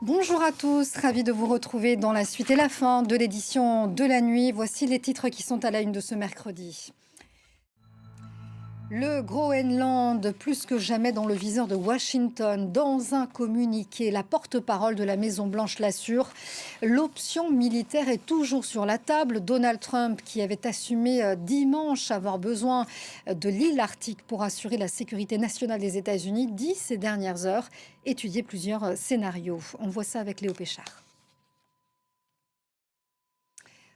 Bonjour à tous, ravi de vous retrouver dans la suite et la fin de l'édition de la nuit. Voici les titres qui sont à la une de ce mercredi. Le Groenland, plus que jamais dans le viseur de Washington. Dans un communiqué, la porte-parole de la Maison-Blanche l'assure. L'option militaire est toujours sur la table. Donald Trump, qui avait assumé dimanche avoir besoin de l'île Arctique pour assurer la sécurité nationale des États-Unis, dit ces dernières heures étudier plusieurs scénarios. On voit ça avec Léo Péchard.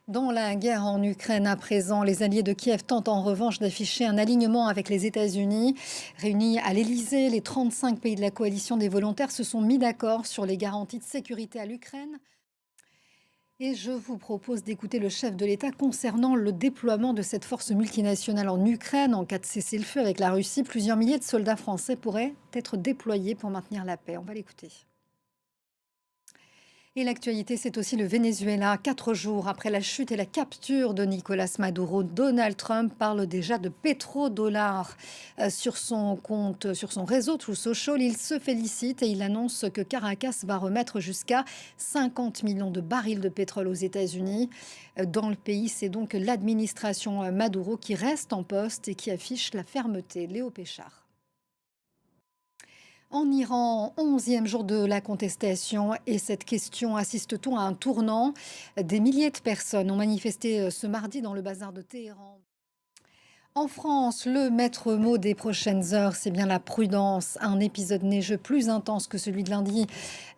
Dans la guerre en Ukraine à présent, les alliés de Kiev tentent en revanche d'afficher un alignement avec les États-Unis. Réunis à l'Élysée, les 35 pays de la coalition des volontaires se sont mis d'accord sur les garanties de sécurité à l'Ukraine. Et je vous propose d'écouter le chef de l'État concernant le déploiement de cette force multinationale en Ukraine. En cas de cessez-le-feu avec la Russie, plusieurs milliers de soldats français pourraient être déployés pour maintenir la paix. On va l'écouter. Et l'actualité, c'est aussi le Venezuela. 4 jours après la chute et la capture de Nicolas Maduro, Donald Trump parle déjà de pétrodollars sur son compte, sur son réseau Truth Social. Il se félicite et il annonce que Caracas va remettre jusqu'à 50 millions de barils de pétrole aux États-Unis. Dans le pays, c'est donc l'administration Maduro qui reste en poste et qui affiche la fermeté. Léo Péchard. En Iran, 11e jour de la contestation, et cette question assiste-t-on à un tournant? Des milliers de personnes ont manifesté ce mardi dans le bazar de Téhéran. En France, le maître mot des prochaines heures, c'est bien la prudence. Un épisode neigeux plus intense que celui de lundi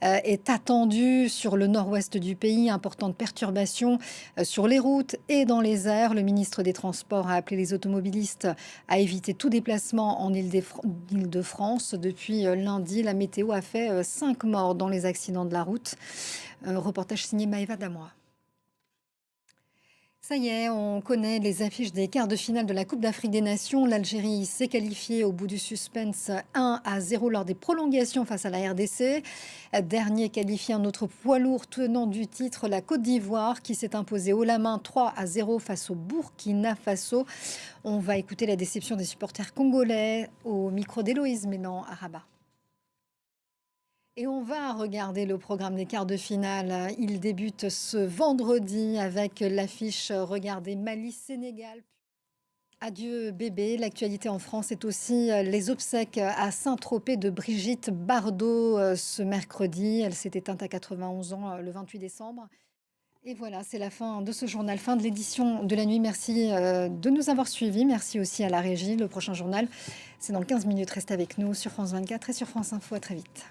est attendu sur le nord-ouest du pays. Importante perturbation sur les routes et dans les airs. Le ministre des Transports a appelé les automobilistes à éviter tout déplacement en Île-de-France. Depuis lundi, la météo a fait 5 morts dans les accidents de la route. Reportage signé Maëva Damois. Ça y est, on connaît les affiches des quarts de finale de la Coupe d'Afrique des Nations. L'Algérie s'est qualifiée au bout du suspense 1-0 lors des prolongations face à la RDC. Dernier qualifié, un autre poids lourd tenant du titre, la Côte d'Ivoire, qui s'est imposée haut la main 3-0 face au Burkina Faso. On va écouter la déception des supporters congolais au micro d'Héloïse Ménan à Rabat. Et on va regarder le programme des quarts de finale. Il débute ce vendredi avec l'affiche Regardez Mali-Sénégal. Adieu bébé. L'actualité en France est aussi les obsèques à Saint-Tropez de Brigitte Bardot ce mercredi. Elle s'est éteinte à 91 ans le 28 décembre. Et voilà, c'est la fin de ce journal, fin de l'édition de la nuit. Merci de nous avoir suivis. Merci aussi à la régie. Le prochain journal, c'est dans 15 minutes. Restez avec nous sur France 24 et sur France Info. À très vite.